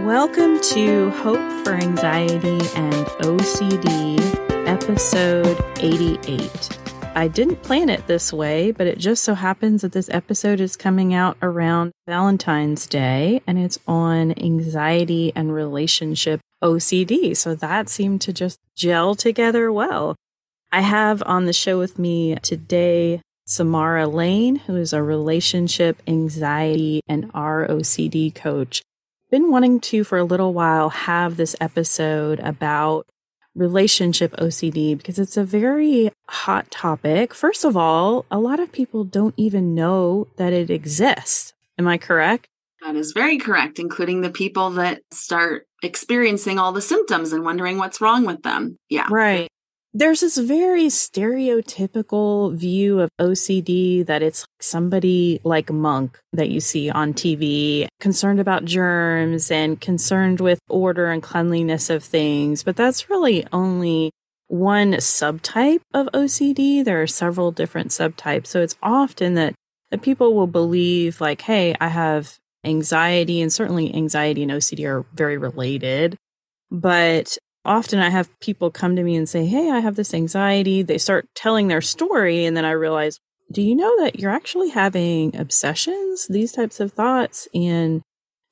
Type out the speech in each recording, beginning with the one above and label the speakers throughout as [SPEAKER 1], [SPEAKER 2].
[SPEAKER 1] Welcome to Hope for Anxiety and OCD, episode 88. I didn't plan it this way, but it just so happens that this episode is coming out around Valentine's Day, and it's on anxiety and relationship OCD. So that seemed to just gel together well. I have on the show with me today Samara Lane, who is a relationship anxiety and ROCD coach. Been wanting to, for a little while, have this episode about relationship OCD because it's a very hot topic. First of all, a lot of people don't even know that it exists. Am I correct?
[SPEAKER 2] That is very correct, including the people that start experiencing all the symptoms and wondering what's wrong with them. Yeah.
[SPEAKER 1] Right. There's this very stereotypical view of OCD that it's somebody like Monk that you see on TV, concerned about germs and concerned with order and cleanliness of things. But that's really only one subtype of OCD. There are several different subtypes. So it's often that people will believe like, hey, I have anxiety, and certainly anxiety and OCD are very related. But often I have people come to me and say, hey, I have this anxiety. They start telling their story. And then I realize, do you know that you're actually having obsessions, these types of thoughts? And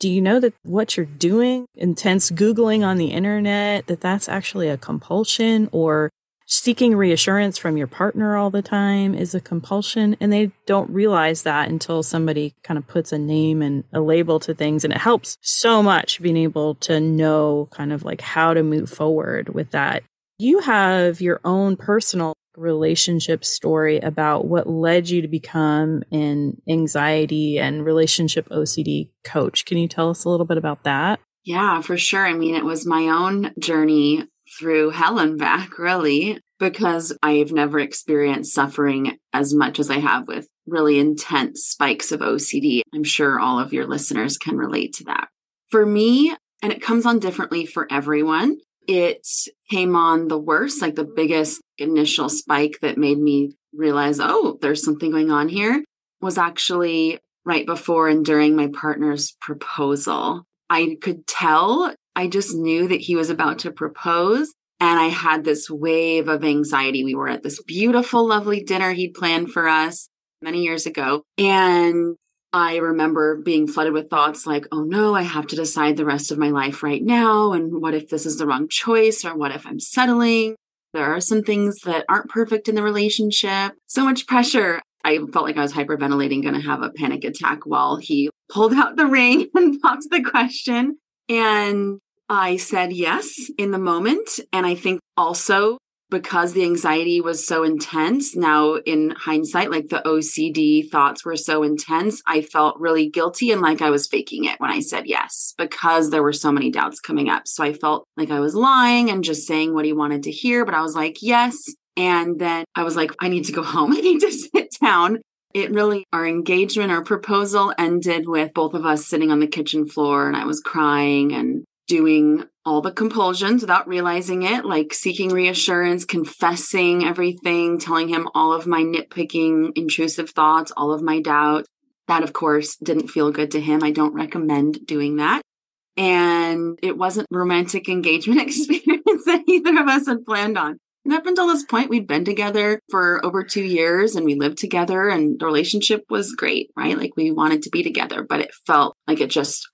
[SPEAKER 1] do you know that what you're doing, intense Googling on the internet, that's actually a compulsion, or seeking reassurance from your partner all the time is a compulsion? And they don't realize that until somebody kind of puts a name and a label to things. And it helps so much being able to know kind of like how to move forward with that. You have your own personal relationship story about what led you to become an anxiety and relationship OCD coach. Can you tell us a little bit about that?
[SPEAKER 2] Yeah, for sure. I mean, it was my own journey through hell and back, really, because I've never experienced suffering as much as I have with really intense spikes of OCD. I'm sure all of your listeners can relate to that. For me, and it comes on differently for everyone, it came on the worst, like the biggest initial spike that made me realize, oh, there's something going on here, was actually right before and during my partner's proposal. I could tell, I just knew that he was about to propose. And I had this wave of anxiety. We were at this beautiful, lovely dinner he'd planned for us many years ago. And I remember being flooded with thoughts like, oh no, I have to decide the rest of my life right now. And what if this is the wrong choice? Or what if I'm settling? There are some things that aren't perfect in the relationship. So much pressure. I felt like I was hyperventilating, going to have a panic attack while he pulled out the ring and popped the question. And I said yes in the moment. And I think also because the anxiety was so intense, now in hindsight, like the OCD thoughts were so intense, I felt really guilty and like I was faking it when I said yes, because there were so many doubts coming up. So I felt like I was lying and just saying what he wanted to hear, but I was like, yes. And then I was like, I need to go home. I need to sit down. It really, our engagement, our proposal ended with both of us sitting on the kitchen floor, and I was crying and doing all the compulsions without realizing it, like seeking reassurance, confessing everything, telling him all of my nitpicking, intrusive thoughts, all of my doubt. That, of course, didn't feel good to him. I don't recommend doing that. And it wasn't a romantic engagement experience that either of us had planned on. And up until this point, we'd been together for over 2 years and we lived together and the relationship was great, right? Like we wanted to be together, but it felt like it just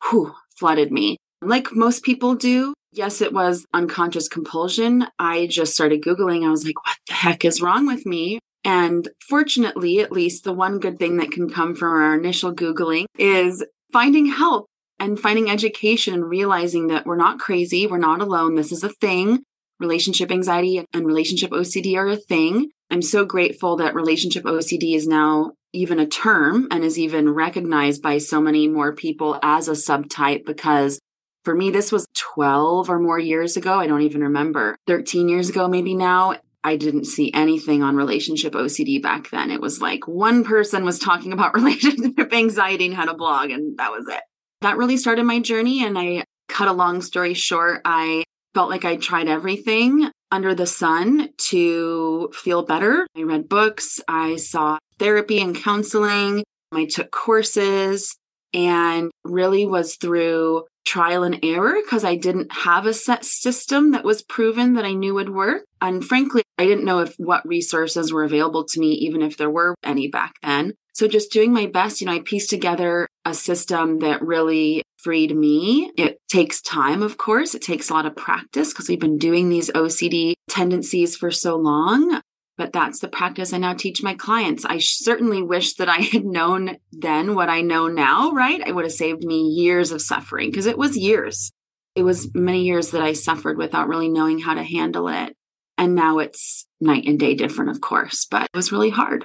[SPEAKER 2] flooded me. Like most people do, yes, it was unconscious compulsion. I just started Googling. I was like, what the heck is wrong with me? And fortunately, at least the one good thing that can come from our initial Googling is finding help and finding education and realizing that we're not crazy. We're not alone. This is a thing. Relationship anxiety and relationship OCD are a thing. I'm so grateful that relationship OCD is now even a term and is even recognized by so many more people as a subtype, because for me, this was 12 or more years ago. I don't even remember. 13 years ago, maybe now. I didn't see anything on relationship OCD back then. It was like one person was talking about relationship anxiety and had a blog, and that was it. That really started my journey. And I cut a long story short, I felt like I tried everything under the sun to feel better. I read books. I saw therapy and counseling. I took courses, and really was through trial and error because I didn't have a set system that was proven that I knew would work. And frankly, I didn't know what resources were available to me, even if there were any back then. So just doing my best, I pieced together a system that really freed me. It takes time, of course. It takes a lot of practice because we've been doing these OCD tendencies for so long. But that's the practice I now teach my clients. I certainly wish that I had known then what I know now, right? It would have saved me years of suffering because it was years. It was many years that I suffered without really knowing how to handle it. And now it's night and day different, of course, but it was really hard.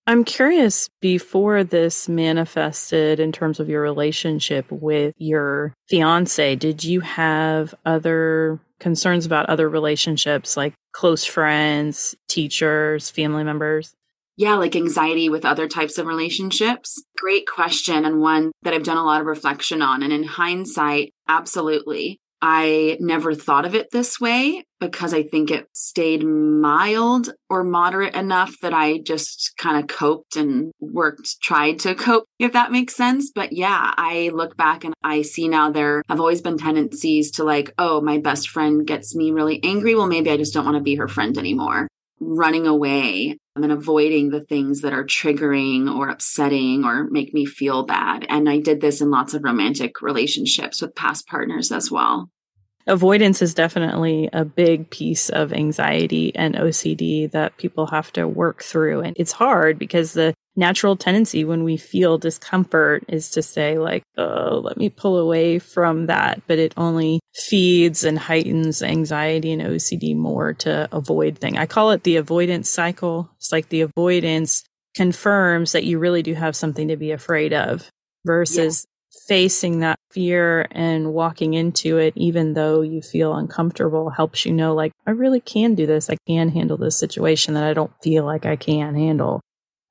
[SPEAKER 1] I'm curious, before this manifested in terms of your relationship with your fiance, did you have other concerns about other relationships, like close friends, teachers, family members?
[SPEAKER 2] Yeah, like anxiety with other types of relationships. Great question, and one that I've done a lot of reflection on. And in hindsight, absolutely. I never thought of it this way because I think it stayed mild or moderate enough that I just kind of coped and tried to cope, if that makes sense. But yeah, I look back and I see now there have always been tendencies to like, oh, my best friend gets me really angry. Well, maybe I just don't want to be her friend anymore. Running away and avoiding the things that are triggering or upsetting or make me feel bad. And I did this in lots of romantic relationships with past partners as well.
[SPEAKER 1] Avoidance is definitely a big piece of anxiety and OCD that people have to work through. And it's hard because the natural tendency when we feel discomfort is to say like, oh, let me pull away from that. But it only feeds and heightens anxiety and OCD more to avoid things. I call it the avoidance cycle. It's like the avoidance confirms that you really do have something to be afraid of versus facing that fear and walking into it, even though you feel uncomfortable, helps you know, like, I really can do this. I can handle this situation that I don't feel like I can handle.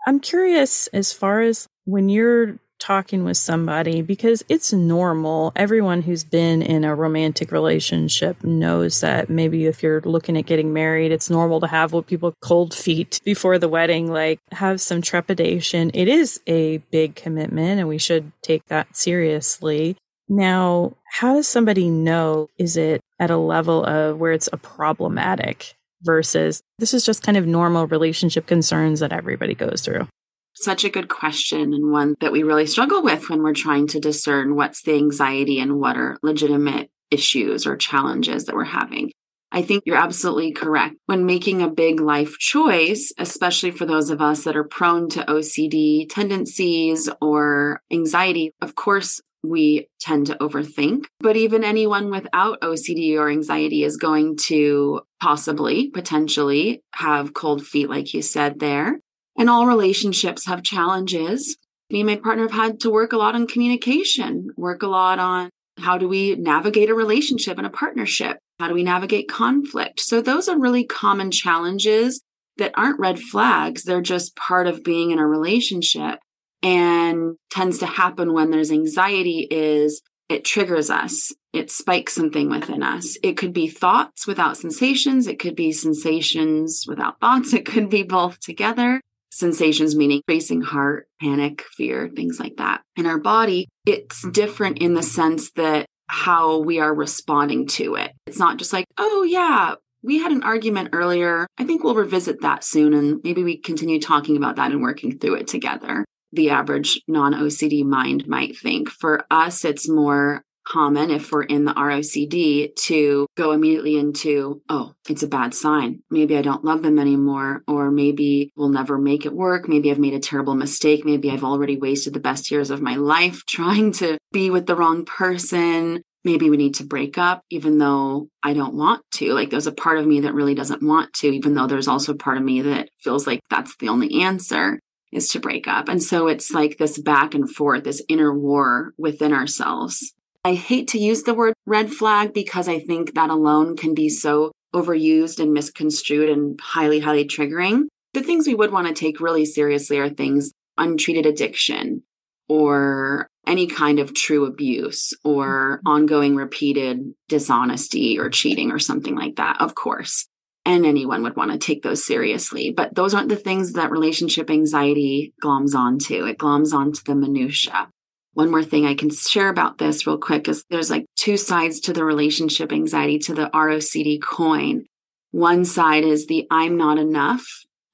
[SPEAKER 1] I'm curious as far as when you're talking with somebody, because it's normal. Everyone who's been in a romantic relationship knows that maybe if you're looking at getting married, it's normal to have what people cold feet before the wedding, like have some trepidation. It is a big commitment and we should take that seriously. Now, how does somebody know? Is it at a level of where it's a problematic versus this is just kind of normal relationship concerns that everybody goes through?
[SPEAKER 2] Such a good question, and one that we really struggle with when we're trying to discern what's the anxiety and what are legitimate issues or challenges that we're having. I think you're absolutely correct. When making a big life choice, especially for those of us that are prone to OCD tendencies or anxiety, of course, we tend to overthink. But even anyone without OCD or anxiety is going to potentially have cold feet, like you said there. And all relationships have challenges. Me and my partner have had to work a lot on communication, work a lot on how do we navigate a relationship and a partnership? How do we navigate conflict? So those are really common challenges that aren't red flags. They're just part of being in a relationship, and tends to happen when there's anxiety is it triggers us. It spikes something within us. It could be thoughts without sensations. It could be sensations without thoughts. It could be both together. Sensations meaning racing heart, panic, fear, things like that. In our body, it's different in the sense that how we are responding to it. It's not just like, oh yeah, we had an argument earlier. I think we'll revisit that soon. And maybe we continue talking about that and working through it together. The average non-OCD mind might think. For us, it's more common if we're in the ROCD to go immediately into, oh, it's a bad sign. Maybe I don't love them anymore, or maybe we'll never make it work. Maybe I've made a terrible mistake. Maybe I've already wasted the best years of my life trying to be with the wrong person. Maybe we need to break up, even though I don't want to. Like there's a part of me that really doesn't want to, even though there's also a part of me that feels like that's the only answer is to break up. And so it's like this back and forth, this inner war within ourselves. I hate to use the word red flag because I think that alone can be so overused and misconstrued and highly, highly triggering. The things we would want to take really seriously are things untreated addiction or any kind of true abuse or ongoing repeated dishonesty or cheating or something like that, of course. And anyone would want to take those seriously. But those aren't the things that relationship anxiety gloms onto. It gloms onto the minutia. One more thing I can share about this real quick is there's like two sides to the relationship anxiety, to the ROCD coin. One side is the I'm not enough,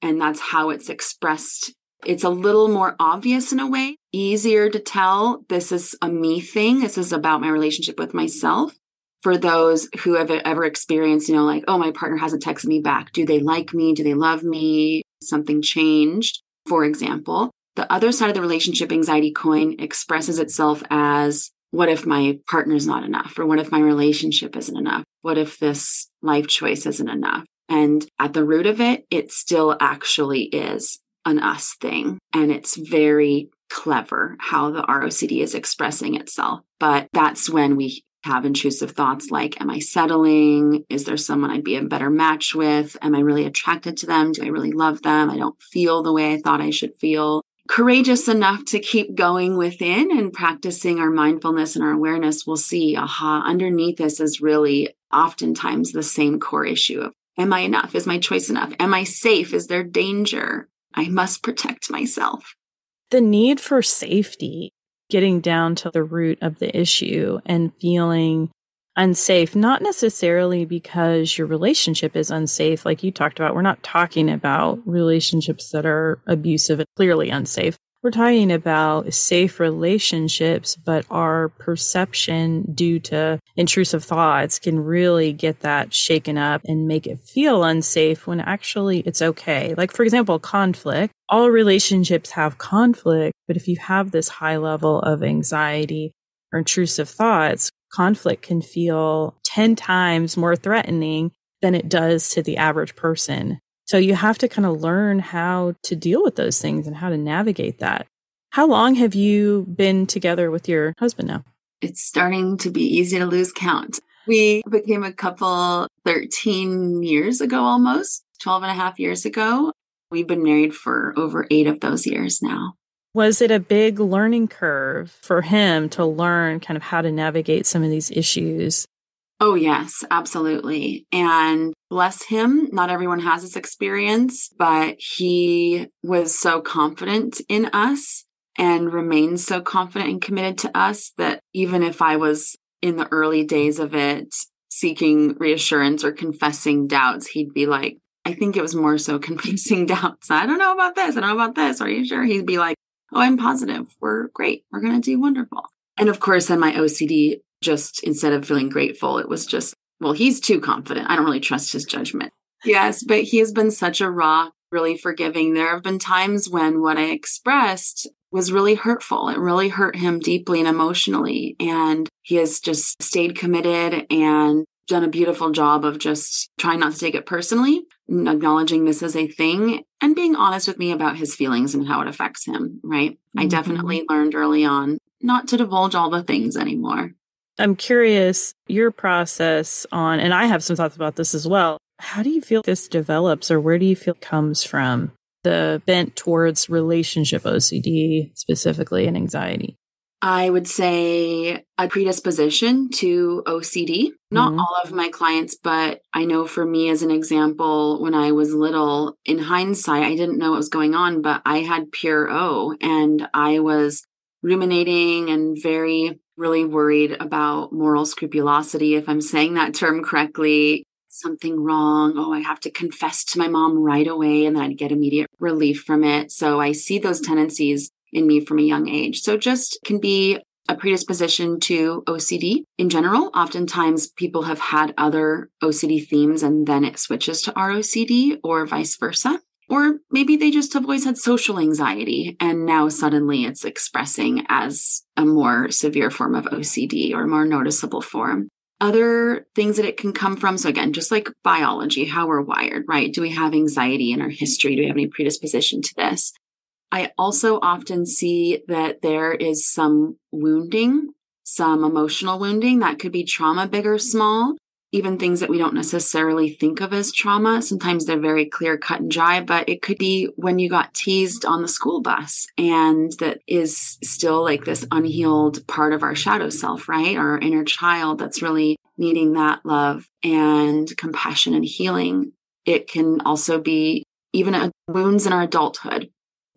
[SPEAKER 2] and that's how it's expressed. It's a little more obvious in a way, easier to tell. This is a me thing. This is about my relationship with myself. For those who have ever experienced, like, oh, my partner hasn't texted me back. Do they like me? Do they love me? Something changed, for example. The other side of the relationship anxiety coin expresses itself as, what if my partner's not enough? Or what if my relationship isn't enough? What if this life choice isn't enough? And at the root of it, it still actually is an us thing. And it's very clever how the ROCD is expressing itself. But that's when we have intrusive thoughts like, am I settling? Is there someone I'd be a better match with? Am I really attracted to them? Do I really love them? I don't feel the way I thought I should feel. Courageous enough to keep going within and practicing our mindfulness and our awareness, we'll see, underneath this is really oftentimes the same core issue of, am I enough? Is my choice enough? Am I safe? Is there danger? I must protect myself.
[SPEAKER 1] The need for safety, getting down to the root of the issue and feeling unsafe, not necessarily because your relationship is unsafe, like you talked about. We're not talking about relationships that are abusive and clearly unsafe. We're talking about safe relationships, but our perception due to intrusive thoughts can really get that shaken up and make it feel unsafe when actually it's okay. Like, for example, conflict. All relationships have conflict, but if you have this high level of anxiety or intrusive thoughts, conflict can feel 10 times more threatening than it does to the average person. So you have to kind of learn how to deal with those things and how to navigate that. How long have you been together with your husband now?
[SPEAKER 2] It's starting to be easy to lose count. We became a couple 13 years ago, almost 12 and a half years ago. We've been married for over 8 of those years now.
[SPEAKER 1] Was it a big learning curve for him to learn kind of how to navigate some of these issues?
[SPEAKER 2] Oh, yes, absolutely. And bless him, not everyone has this experience, but he was so confident in us and remains so confident and committed to us that even if I was in the early days of it seeking reassurance or confessing doubts, he'd be like, I think it was more so confessing doubts. I don't know about this. I don't know about this. Are you sure? He'd be like, oh, I'm positive. We're great. We're going to do wonderful. And of course, then my OCD, just instead of feeling grateful, it was just, well, he's too confident. I don't really trust his judgment. Yes, but he has been such a rock, really forgiving. There have been times when what I expressed was really hurtful. It really hurt him deeply and emotionally. And he has just stayed committed and done a beautiful job of just trying not to take it personally, acknowledging this as a thing, and being honest with me about his feelings and how it affects him, right? I definitely learned early on not to divulge all the things anymore.
[SPEAKER 1] I'm curious, your process on, and I have some thoughts about this as well. How do you feel this develops, or where do you feel it comes from, the bent towards relationship OCD specifically and anxiety?
[SPEAKER 2] I would say a predisposition to OCD. Not all of my clients, but I know for me as an example, when I was little, in hindsight, I didn't know what was going on, but I had pure O, and I was ruminating and really worried about moral scrupulosity, if I'm saying that term correctly. Something wrong. Oh, I have to confess to my mom right away, and then I'd get immediate relief from it. So I see those tendencies in me from a young age. So just can be a predisposition to OCD in general. Oftentimes people have had other OCD themes and then it switches to ROCD or vice versa. Or maybe they just have always had social anxiety and now suddenly it's expressing as a more severe form of OCD or more noticeable form. Other things that it can come from. So again, just like biology, how we're wired, right? Do we have anxiety in our history? Do we have any predisposition to this? I also often see that there is some wounding, some emotional wounding that could be trauma, big or small, even things that we don't necessarily think of as trauma. Sometimes they're very clear, cut and dry, but it could be when you got teased on the school bus, and that is still like this unhealed part of our shadow self, right? Our inner child that's really needing that love and compassion and healing. It can also be even wounds in our adulthood.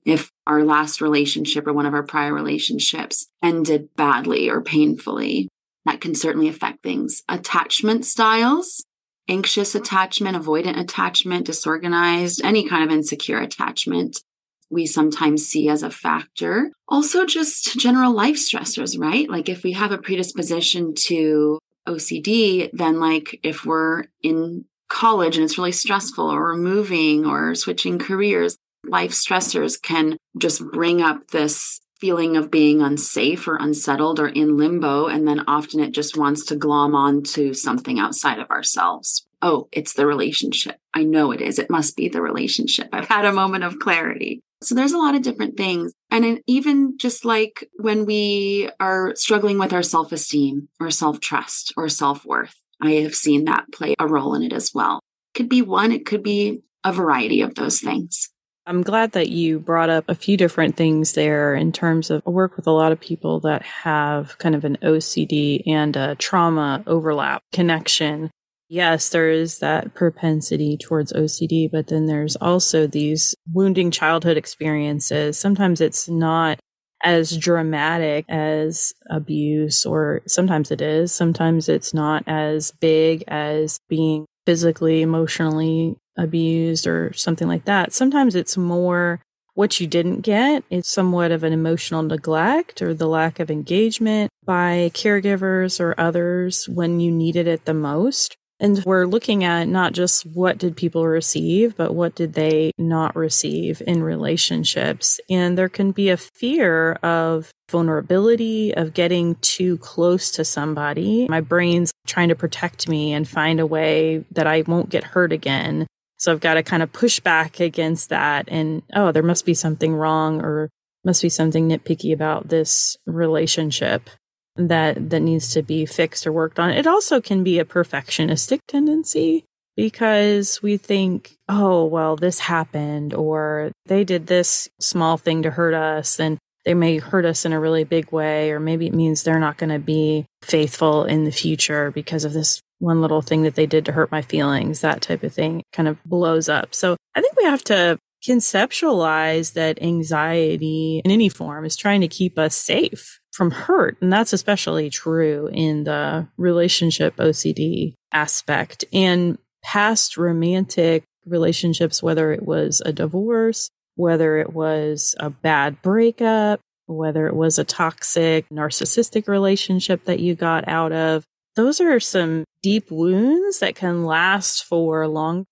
[SPEAKER 2] If our last relationship or one of our prior relationships ended badly or painfully. That can certainly affect things. Attachment styles, anxious attachment, avoidant attachment, disorganized, any kind of insecure attachment, we sometimes see as a factor. Also, just general life stressors, right? Like if we have a predisposition to OCD, then like if we're in college and it's really stressful, or we're moving or switching careers, life stressors can just bring up this feeling of being unsafe or unsettled or in limbo. And then often it just wants to glom on to something outside of ourselves. Oh, it's the relationship. I know it is. It must be the relationship. I've had a moment of clarity. So there's a lot of different things. And even just like when we are struggling with our self-esteem or self-trust or self-worth, I have seen that play a role in it as well. It could be one, it could be a variety of those things.
[SPEAKER 1] I'm glad that you brought up a few different things there in terms of I work with a lot of people that have kind of an OCD and a trauma overlap connection. Yes, there is that propensity towards OCD, but then there's also these wounding childhood experiences. Sometimes it's not as dramatic as abuse, or sometimes it is. Sometimes it's not as big as being physically, emotionally abused or something like that. Sometimes it's more what you didn't get. It's somewhat of an emotional neglect or the lack of engagement by caregivers or others when you needed it the most. And we're looking at not just what did people receive, but what did they not receive in relationships. And there can be a fear of vulnerability, of getting too close to somebody. My brain's trying to protect me and find a way that I won't get hurt again. So I've got to kind of push back against that. And, oh, there must be something wrong or must be something nitpicky about this relationship that needs to be fixed or worked on. It also can be a perfectionistic tendency because we think, oh, well, this happened, or they did this small thing to hurt us, and they may hurt us in a really big way, or maybe it means they're not going to be faithful in the future because of this one little thing that they did to hurt my feelings. That type of thing kind of blows up. So I think we have to conceptualize that anxiety in any form is trying to keep us safe from hurt. And that's especially true in the relationship OCD aspect. And past romantic relationships, whether it was a divorce, whether it was a bad breakup, whether it was a toxic narcissistic relationship that you got out of, those are some deep wounds that can last for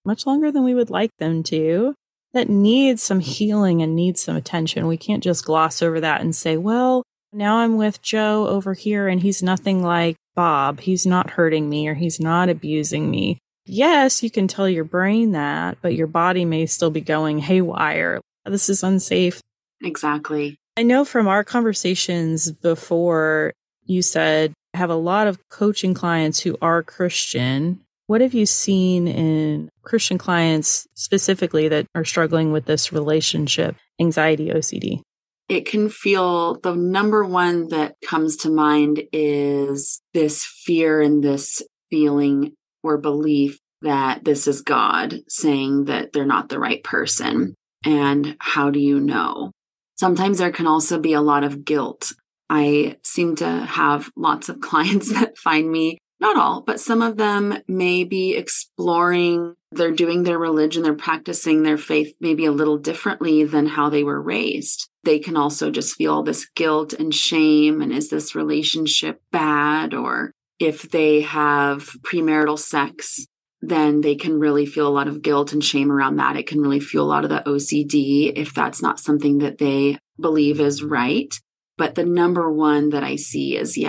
[SPEAKER 1] much longer than we would like them to, that need some healing and need some attention. We can't just gloss over that and say, well, now I'm with Joe over here and he's nothing like Bob. He's not hurting me or he's not abusing me. Yes, you can tell your brain that, but your body may still be going haywire. This is unsafe.
[SPEAKER 2] Exactly.
[SPEAKER 1] I know from our conversations before, you said I have a lot of coaching clients who are Christian. What have you seen in Christian clients specifically that are struggling with this relationship anxiety, OCD?
[SPEAKER 2] It can feel, the number one that comes to mind is this fear and this feeling or belief that this is God saying that they're not the right person. And how do you know? Sometimes there can also be a lot of guilt. I seem to have lots of clients that find me, not all, but some of them may be exploring, they're doing their religion, they're practicing their faith maybe a little differently than how they were raised. They can also just feel this guilt and shame. And is this relationship bad? Or if they have premarital sex, then they can really feel a lot of guilt and shame around that. It can really fuel a lot of the OCD if that's not something that they believe is right. But the number one that I see is,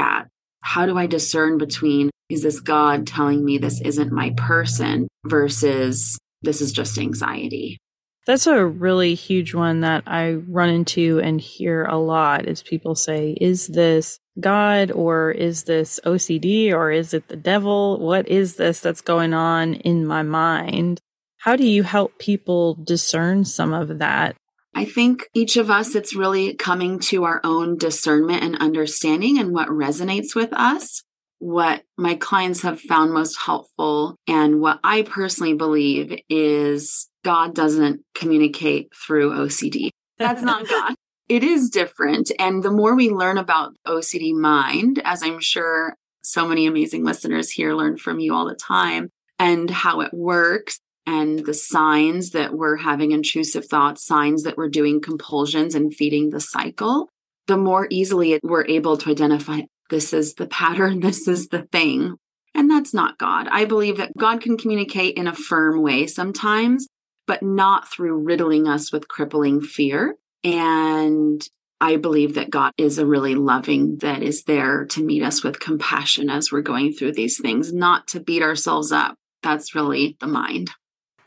[SPEAKER 2] how do I discern between, is this God telling me this isn't my person versus this is just anxiety?
[SPEAKER 1] That's a really huge one that I run into and hear a lot is people say, is this God or is this OCD or is it the devil? What is this that's going on in my mind? How do you help people discern some of that?
[SPEAKER 2] I think each of us, it's really coming to our own discernment and understanding and what resonates with us. What my clients have found most helpful and what I personally believe is God doesn't communicate through OCD. That's not God. It is different. And the more we learn about OCD mind, as I'm sure so many amazing listeners here learn from you all the time, and how it works, and the signs that we're having intrusive thoughts, signs that we're doing compulsions and feeding the cycle, the more easily we're able to identify this is the pattern, this is the thing. And that's not God. I believe that God can communicate in a firm way sometimes, but not through riddling us with crippling fear. And I believe that God is a really loving, that is there to meet us with compassion as we're going through these things, not to beat ourselves up. That's really the mind.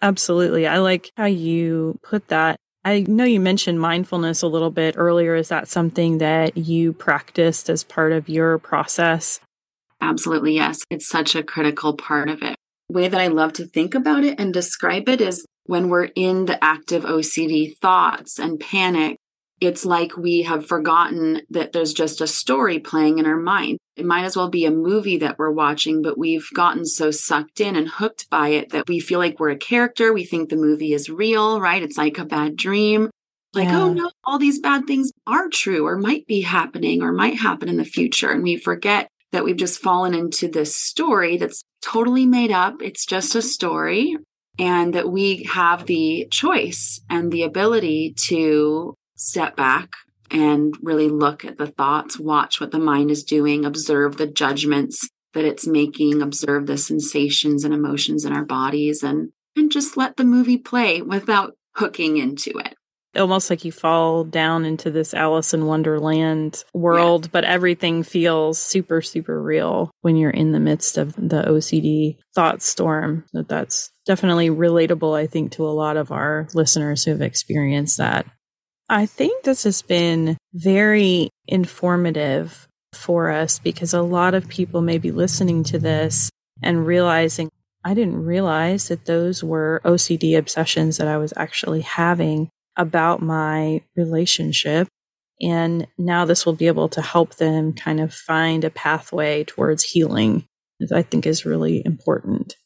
[SPEAKER 1] Absolutely. I like how you put that. I know you mentioned mindfulness a little bit earlier. Is that something that you practiced as part of your process?
[SPEAKER 2] Absolutely, yes. It's such a critical part of it. The way that I love to think about it and describe it is when we're in the active OCD thoughts and panic, it's like we have forgotten that there's just a story playing in our mind. It might as well be a movie that we're watching, but we've gotten so sucked in and hooked by it that we feel like we're a character. We think the movie is real, right? It's like a bad dream. Like, oh no, all these bad things are true or might be happening or might happen in the future. And we forget that we've just fallen into this story that's totally made up. It's just a story. And that we have the choice and the ability to step back and really look at the thoughts, watch what the mind is doing, observe the judgments that it's making, observe the sensations and emotions in our bodies, and just let the movie play without hooking into it.
[SPEAKER 1] Almost like you fall down into this Alice in Wonderland world, yes. But everything feels super, super real when you're in the midst of the OCD thought storm. That's definitely relatable, I think, to a lot of our listeners who have experienced that. I think this has been very informative for us because a lot of people may be listening to this and realizing, I didn't realize that those were OCD obsessions that I was actually having about my relationship. And now this will be able to help them kind of find a pathway towards healing, which I think is really important.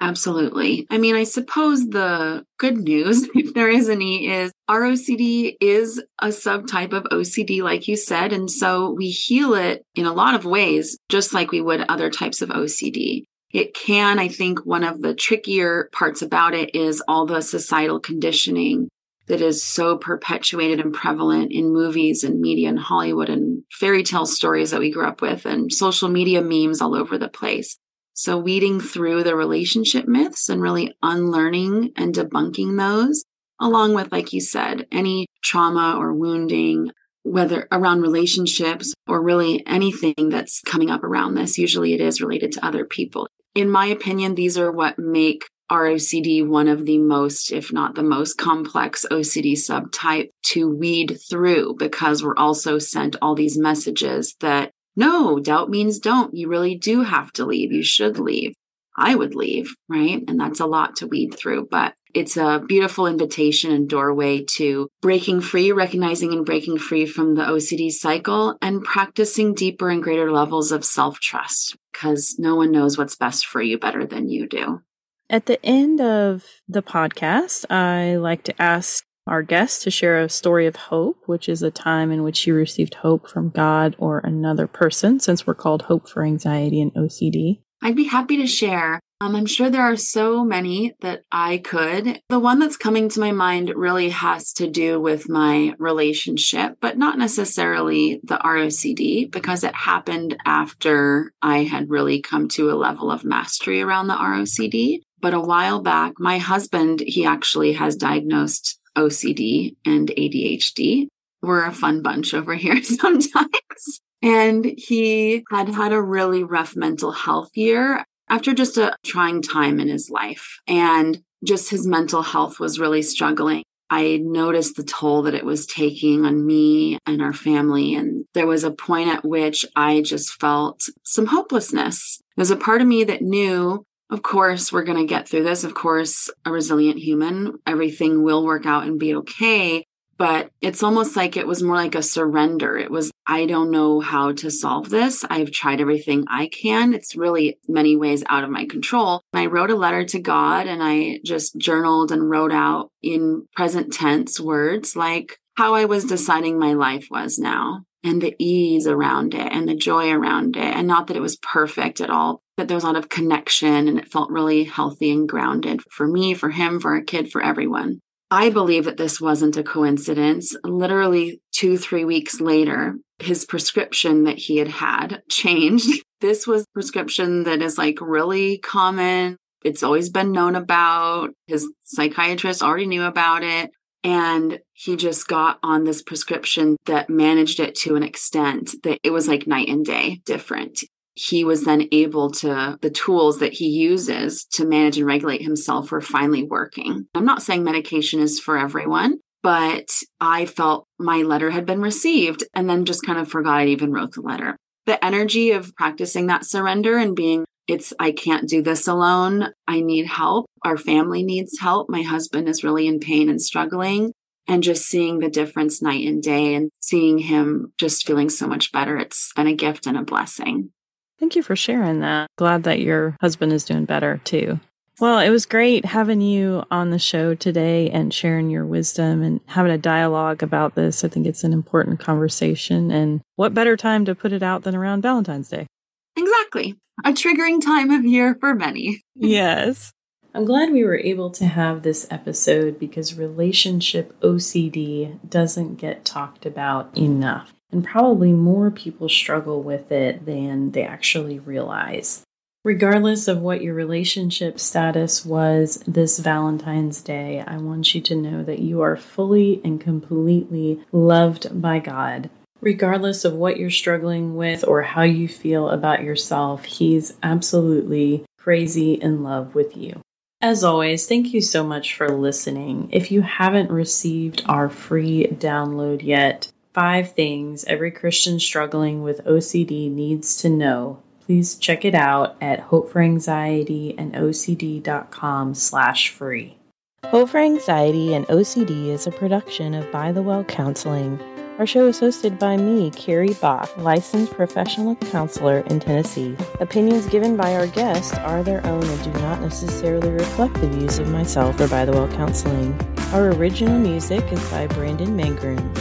[SPEAKER 2] Absolutely. I mean, I suppose the good news, if there is any, is ROCD is a subtype of OCD, like you said. And so we heal it in a lot of ways, just like we would other types of OCD. It can, I think one of the trickier parts about it is all the societal conditioning that is so perpetuated and prevalent in movies and media and Hollywood and fairy tale stories that we grew up with and social media memes all over the place. So weeding through the relationship myths and really unlearning and debunking those, along with, like you said, any trauma or wounding, whether around relationships or really anything that's coming up around this. Usually it is related to other people. In my opinion, these are what make ROCD one of the most, if not the most complex OCD subtype to weed through, because we're also sent all these messages that no, doubt means don't. You really do have to leave. You should leave. I would leave, right? And that's a lot to weed through, but it's a beautiful invitation and doorway to breaking free, recognizing and breaking free from the OCD cycle and practicing deeper and greater levels of self-trust, because no one knows what's best for you better than you do.
[SPEAKER 1] At the end of the podcast, I like to ask our guests to share a story of hope, which is a time in which you received hope from God or another person, since we're called Hope for Anxiety and OCD.
[SPEAKER 2] I'd be happy to share. I'm sure there are so many that I could. The one that's coming to my mind really has to do with my relationship, but not necessarily the ROCD, because it happened after I had really come to a level of mastery around the ROCD. But a while back, my husband, he actually has diagnosed OCD and ADHD. We're a fun bunch over here sometimes. And he had a really rough mental health year after just a trying time in his life. And just his mental health was really struggling. I noticed the toll that it was taking on me and our family. And there was a point at which I just felt some hopelessness. There's a part of me that knew, of course, we're going to get through this. Of course, a resilient human, everything will work out and be okay. But it's almost like it was more like a surrender. It was, I don't know how to solve this. I've tried everything I can. It's really many ways out of my control. I wrote a letter to God and I just journaled and wrote out in present tense words like how I was deciding my life was now, and the ease around it and the joy around it. And not that it was perfect at all, but there was a lot of connection and it felt really healthy and grounded for me, for him, for our kid, for everyone. I believe that this wasn't a coincidence. Literally 2-3 weeks later, his prescription that he had changed. This was a prescription that is like really common. It's always been known about. His psychiatrist already knew about it. And he just got on this prescription that managed it to an extent that it was like night and day different. He was then able to, the tools that he uses to manage and regulate himself were finally working. I'm not saying medication is for everyone, but I felt my letter had been received and then just kind of forgot I even wrote the letter. The energy of practicing that surrender and being, I can't do this alone. I need help. Our family needs help. My husband is really in pain and struggling. And just seeing the difference night and day and seeing him just feeling so much better. It's been a gift and a blessing.
[SPEAKER 1] Thank you for sharing that. Glad that your husband is doing better too. Well, it was great having you on the show today and sharing your wisdom and having a dialogue about this. I think it's an important conversation. And what better time to put it out than around Valentine's Day?
[SPEAKER 2] Exactly. A triggering time of year for many.
[SPEAKER 1] Yes. I'm glad we were able to have this episode because relationship OCD doesn't get talked about enough. And probably more people struggle with it than they actually realize. Regardless of what your relationship status was this Valentine's Day, I want you to know that you are fully and completely loved by God. Regardless of what you're struggling with or how you feel about yourself, He's absolutely crazy in love with you. As always, thank you so much for listening. If you haven't received our free download yet, 5 things every Christian struggling with OCD needs to know, please check it out at hopeforanxietyandocd.com/free.
[SPEAKER 3] Hope for Anxiety and OCD is a production of By the Well Counseling. Our show is hosted by me, Carrie Bach, licensed professional counselor in Tennessee. Opinions given by our guests are their own and do not necessarily reflect the views of myself or By the Well Counseling. Our original music is by Brandon Mangroom.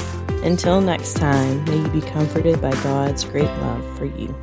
[SPEAKER 3] Until next time, may you be comforted by God's great love for you.